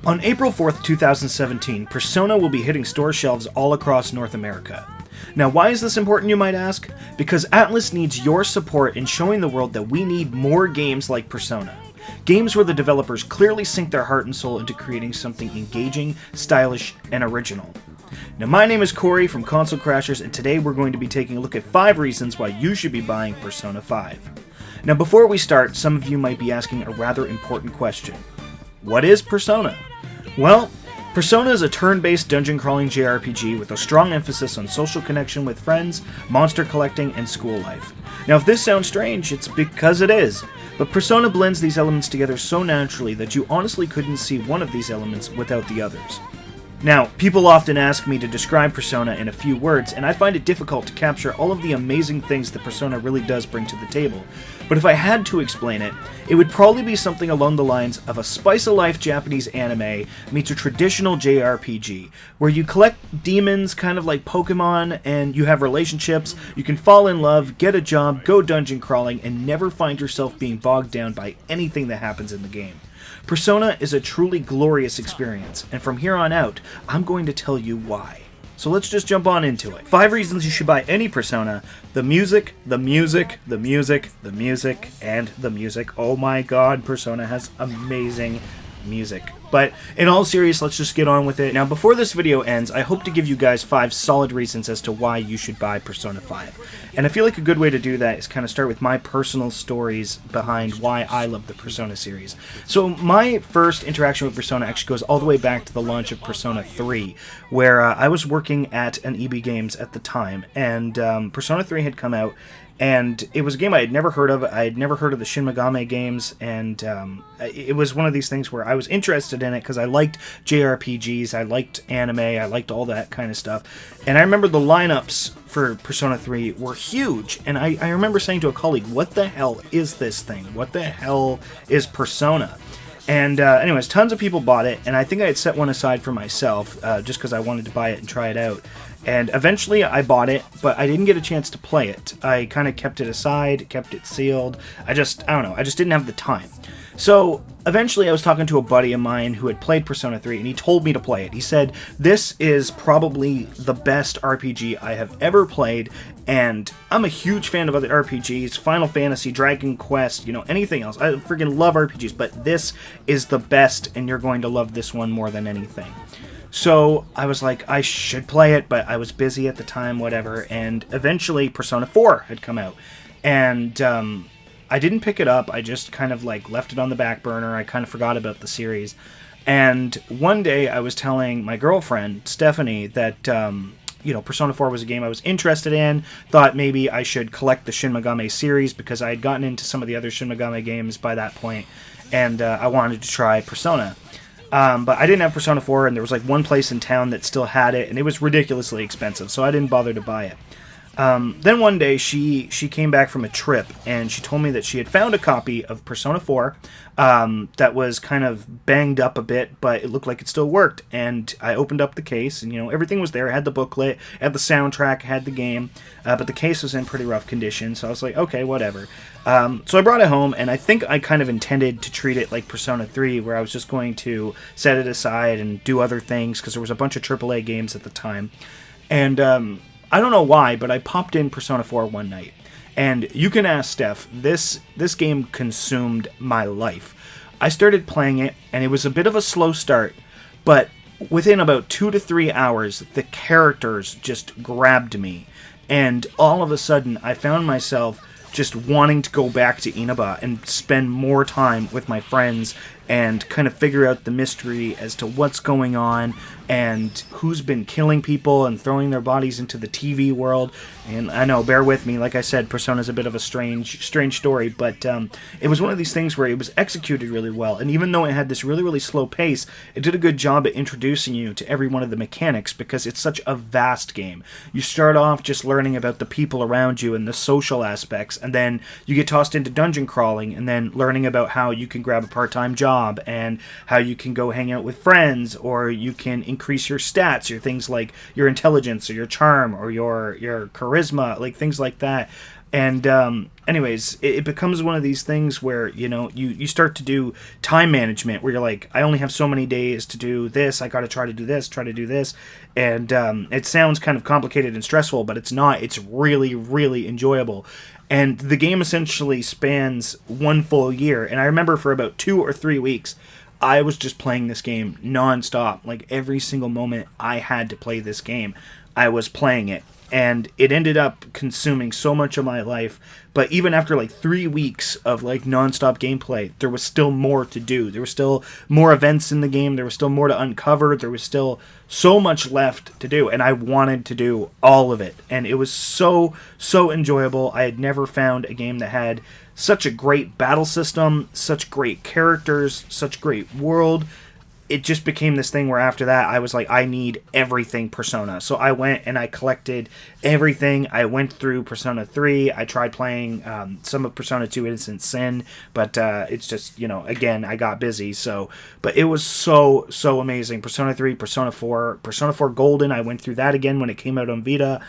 On April 4th, 2017, Persona will be hitting store shelves all across North America. Now, why is this important, you might ask? Because Atlus needs your support in showing the world that we need more games like Persona. Games where the developers clearly sink their heart and soul into creating something engaging, stylish, and original. Now, my name is Corey from Console Crashers, and today we're going to be taking a look at 5 reasons why you should be buying Persona 5. Now, before we start, some of you might be asking a rather important question. What is Persona? Well, Persona is a turn-based dungeon-crawling JRPG with a strong emphasis on social connection with friends, monster collecting, and school life. Now, if this sounds strange, it's because it is. But Persona blends these elements together so naturally that you honestly couldn't see one of these elements without the others. Now, people often ask me to describe Persona in a few words, and I find it difficult to capture all of the amazing things that Persona really does bring to the table. But if I had to explain it, it would probably be something along the lines of a spice-of-life Japanese anime meets a traditional JRPG, where you collect demons kind of like Pokemon, and you have relationships, you can fall in love, get a job, go dungeon crawling, and never find yourself being bogged down by anything that happens in the game. Persona is a truly glorious experience, and from here on out, I'm going to tell you why. So let's just jump on into it. 5 reasons you should buy any Persona: the music, the music, the music, the music, and the music. Oh my god, Persona has amazing music. But in all seriousness, let's just get on with it. Now, before this video ends, I hope to give you guys 5 solid reasons as to why you should buy Persona 5. And I feel like a good way to do that is kind of start with my personal stories behind why I love the Persona series. So my first interaction with Persona actually goes all the way back to the launch of Persona 3, where I was working at an EB Games at the time, and Persona 3 had come out, and it was a game I had never heard of. I had never heard of the Shin Megami games, and it was one of these things where I was interested in it because I liked JRPGs, I liked anime, I liked all that kind of stuff. And I remember the lineups for Persona 3 were huge, and I remember saying to a colleague, what the hell is this thing? What the hell is Persona? And anyways, tons of people bought it, and I think I had set one aside for myself just because I wanted to buy it and try it out. And eventually I bought it, but I didn't get a chance to play it. I kind of kept it aside, kept it sealed. I don't know, I just didn't have the time. So eventually I was talking to a buddy of mine who had played Persona 3, and he told me to play it. He said, this is probably the best RPG I have ever played, and I'm a huge fan of other RPGs, Final Fantasy, Dragon Quest, anything else. I freaking love RPGs, but this is the best, and you're going to love this one more than anything. So I was like, I should play it, but I was busy at the time, whatever, and eventually Persona 4 had come out, and I didn't pick it up. I just kind of left it on the back burner. I kind of forgot about the series, and one day I was telling my girlfriend, Stephanie, that Persona 4 was a game I was interested in, thought maybe I should collect the Shin Megami series because I had gotten into some of the other Shin Megami games by that point, and I wanted to try Persona. But I didn't have Persona 4, and there was one place in town that still had it, and it was ridiculously expensive, so I didn't bother to buy it. Then one day, she came back from a trip, and she told me that she had found a copy of Persona 4 that was kind of banged up a bit, but it looked like it still worked. And I opened up the case, and everything was there. It had the booklet, it had the soundtrack, it had the game, but the case was in pretty rough condition, so I was like, okay, whatever. So I brought it home, and I think I kind of intended to treat it like Persona 3, where I was just going to set it aside and do other things, because there was a bunch of AAA games at the time. And I don't know why, but I popped in Persona 4 one night. And you can ask Steph, this game consumed my life. I started playing it, and it was a bit of a slow start, but within about 2 to 3 hours, the characters just grabbed me. And all of a sudden, I found myself just wanting to go back to Inaba and spend more time with my friends and kind of figure out the mystery as to what's going on and who's been killing people and throwing their bodies into the TV world. And I know, bear with me, like I said, Persona's a bit of a strange story, but it was one of these things where it was executed really well, and even though it had this really, really slow pace, it did a good job at introducing you to every one of the mechanics, because it's such a vast game. You start off just learning about the people around you and the social aspects, and then you get tossed into dungeon crawling, and then learning about how you can grab a part-time job, and how you can go hang out with friends, or you can increase your stats, your things like your intelligence, or your charm, or your charisma, like things like that. And anyways, it becomes one of these things where, you start to do time management, where you're like, I only have so many days to do this, I gotta try to do this, and it sounds kind of complicated and stressful, but it's not. It's really, really enjoyable. And the game essentially spans one full year, and I remember for about 2 or 3 weeks, I was just playing this game non-stop. Like, every single moment I had to play this game, I was playing it. And it ended up consuming so much of my life. But even after like 3 weeks of like non-stop gameplay, there was still more to do. There were still more events in the game. There was still more to uncover. There was still so much left to do. And I wanted to do all of it. And it was so enjoyable. I had never found a game that had such a great battle system, such great characters, such great world. It just became this thing where after that I was like, I need everything Persona. So I went and I collected everything. I went through Persona 3. I tried playing some of Persona 2 Innocent Sin, but it's just, again, I got busy. But it was so amazing. Persona 3, Persona 4, Persona 4 Golden. I went through that again when it came out on Vita.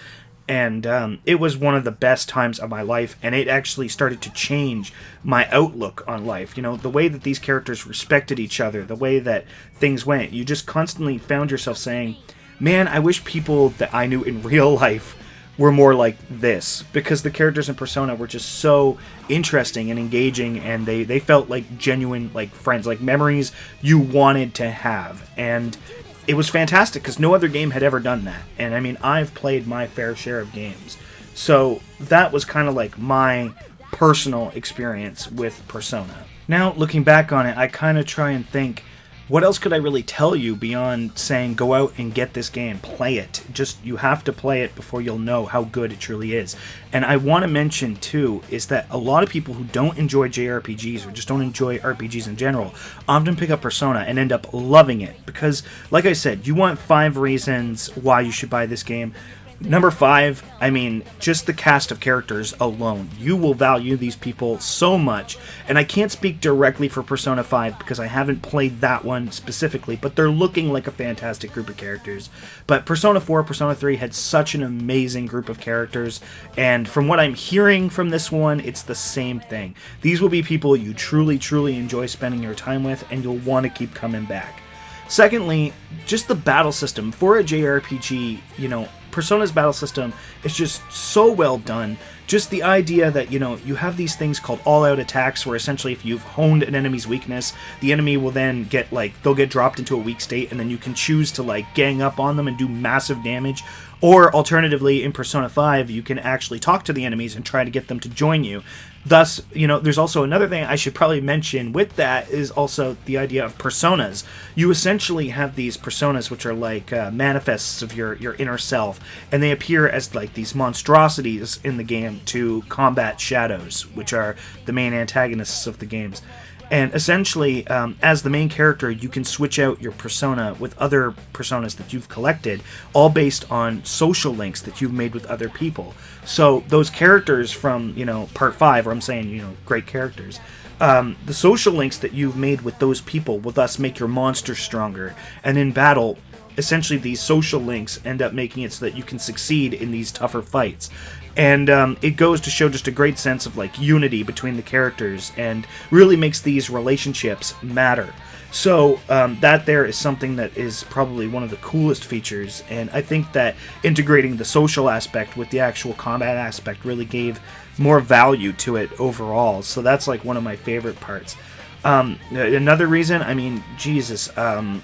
And it was one of the best times of my life, and it actually started to change my outlook on life. The way that these characters respected each other, the way that things went, you just constantly found yourself saying, man, I wish people that I knew in real life were more like this, because the characters in Persona were just so interesting and engaging, and they felt like genuine, like friends, like memories you wanted to have. And it was fantastic because no other game had ever done that. And I mean, I've played my fair share of games. So that was kind of like my personal experience with Persona. Now, looking back on it, I kind of try and think, what else could I really tell you beyond saying go out and get this game, play it. Just, you have to play it before you'll know how good it truly is. And I want to mention too, is that a lot of people who don't enjoy JRPGs or just don't enjoy RPGs in general often pick up Persona and end up loving it. Because, like I said, you want 5 reasons why you should buy this game. Number 5, I mean, just the cast of characters alone. You will value these people so much. And I can't speak directly for Persona 5 because I haven't played that one specifically, but they're looking like a fantastic group of characters. But Persona 4, Persona 3 had such an amazing group of characters, and from what I'm hearing from this one, it's the same thing. These will be people you truly, truly enjoy spending your time with, and you'll want to keep coming back. Secondly, just the battle system. For a JRPG, Persona's battle system is just so well done. Just the idea that, you have these things called all-out attacks, where essentially if you've honed an enemy's weakness, the enemy will then they'll get dropped into a weak state, and then you can choose to, gang up on them and do massive damage. Or, alternatively, in Persona 5, you can actually talk to the enemies and try to get them to join you. Thus, there's also another thing I should probably mention with that is also the idea of personas. You essentially have these personas which are like manifests of your inner self, and they appear as these monstrosities in the game to combat shadows, which are the main antagonists of the games. And essentially, as the main character, you can switch out your persona with other personas that you've collected, all based on social links that you've made with other people. So those characters from, Part 5, or I'm saying, great characters, the social links that you've made with those people will thus make your monster stronger. And in battle, essentially these social links end up making it so that you can succeed in these tougher fights. And it goes to show just a great sense of unity between the characters, and really makes these relationships matter. So that there is something that is probably one of the coolest features, and I think that integrating the social aspect with the actual combat aspect really gave more value to it overall. So that's one of my favorite parts. Another reason,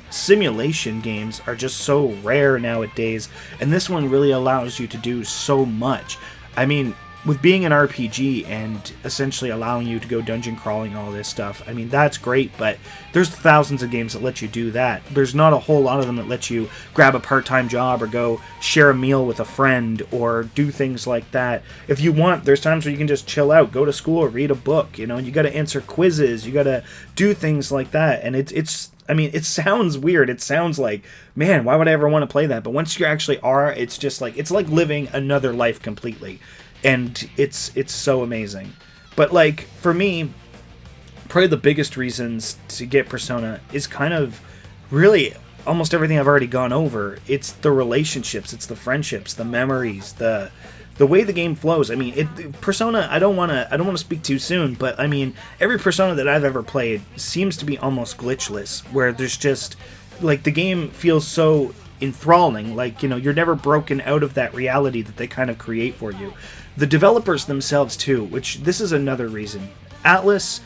simulation games are just so rare nowadays, and this one really allows you to do so much. with being an RPG and essentially allowing you to go dungeon crawling and all this stuff, I mean, that's great, but there's thousands of games that let you do that. There's not a whole lot of them that let you grab a part-time job or go share a meal with a friend or do things like that. If you want, there's times where you can just chill out, go to school, or read a book, you know, you got to answer quizzes, you got to do things like that, and it's I mean, it sounds weird. It sounds like, man, why would I ever want to play that? But once you actually are, it's just like, it's like living another life completely. And it's so amazing. But like, for me, probably the biggest reasons to get Persona is kind of really almost everything I've already gone over. It's the relationships, it's the friendships, the memories, the way the game flows. I mean, Persona, I don't want to speak too soon, but I mean, every Persona that I've ever played seems to be almost glitchless, where there's just, like, the game feels so enthralling, like, you know, you're never broken out of that reality that they kind of create for you. The developers themselves, too, which this is another reason. Atlus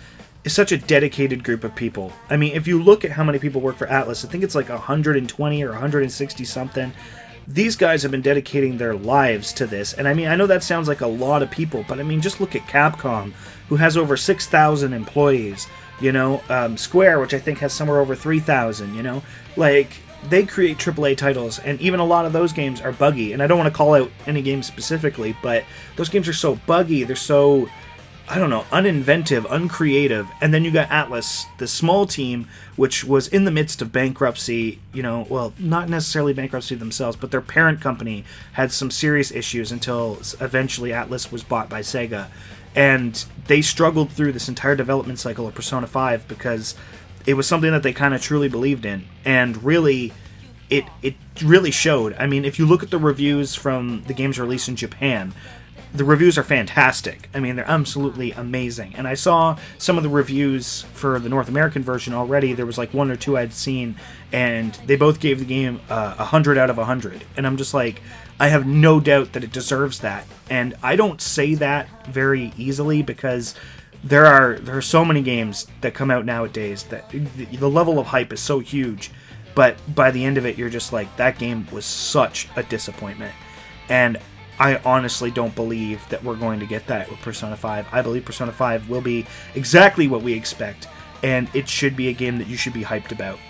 is such a dedicated group of people. I mean, if you look at how many people work for Atlus, I think it's like 120 or 160 something. These guys have been dedicating their lives to this, and I mean, I know that sounds like a lot of people, but I mean, just look at Capcom, who has over 6,000 employees, you know, Square, which I think has somewhere over 3,000, you know, like, they create AAA titles, and even a lot of those games are buggy, and I don't want to call out any game specifically, but those games are so buggy, they're so, I don't know, uninventive, uncreative. And then you got Atlus, the small team, which was in the midst of bankruptcy, you know, well, not necessarily bankruptcy themselves, but their parent company had some serious issues until eventually Atlus was bought by Sega. And they struggled through this entire development cycle of Persona 5 because it was something that they kind of truly believed in. And really, it really showed. I mean, if you look at the reviews from the game's release in Japan, the reviews are fantastic. I mean, they're absolutely amazing. And I saw some of the reviews for the North American version already. There was like one or two I'd seen, and they both gave the game 100 out of 100. And I'm just like, I have no doubt that it deserves that. And I don't say that very easily because there are so many games that come out nowadays that the level of hype is so huge. But by the end of it, you're just like, that game was such a disappointment. And I honestly don't believe that we're going to get that with Persona 5. I believe Persona 5 will be exactly what we expect, and it should be a game that you should be hyped about.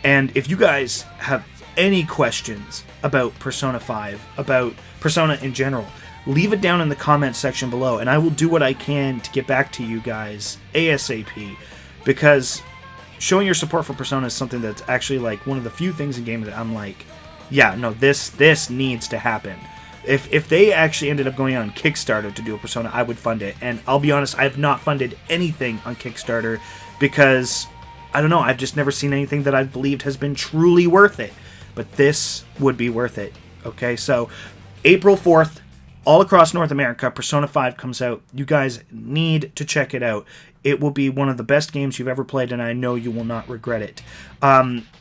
And if you guys have any questions about Persona 5, about Persona in general, leave it down in the comments section below, and I will do what I can to get back to you guys ASAP, because showing your support for Persona is something that's actually like one of the few things in games that I'm like, yeah, no, this needs to happen. If they actually ended up going on Kickstarter to do a Persona, I would fund it. And I'll be honest, I have not funded anything on Kickstarter because, I don't know, I've just never seen anything that I've believed has been truly worth it. But this would be worth it. Okay, so April 4th, all across North America, Persona 5 comes out. You guys need to check it out. It will be one of the best games you've ever played, and I know you will not regret it.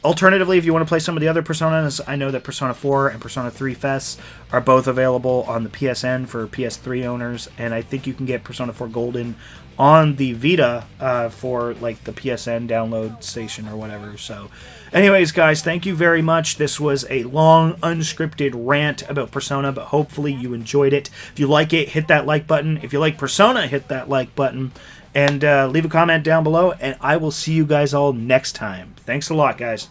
Alternatively, if you want to play some of the other Personas, I know that Persona 4 and Persona 3 Fest are both available on the PSN for PS3 owners, and I think you can get Persona 4 Golden on the Vita for like the PSN download station or whatever. So anyways, guys, thank you very much. This was a long, unscripted rant about Persona, but hopefully you enjoyed it. If you like it, hit that like button. If you like Persona, hit that like button. And leave a comment down below, and I will see you guys all next time. Thanks a lot, guys.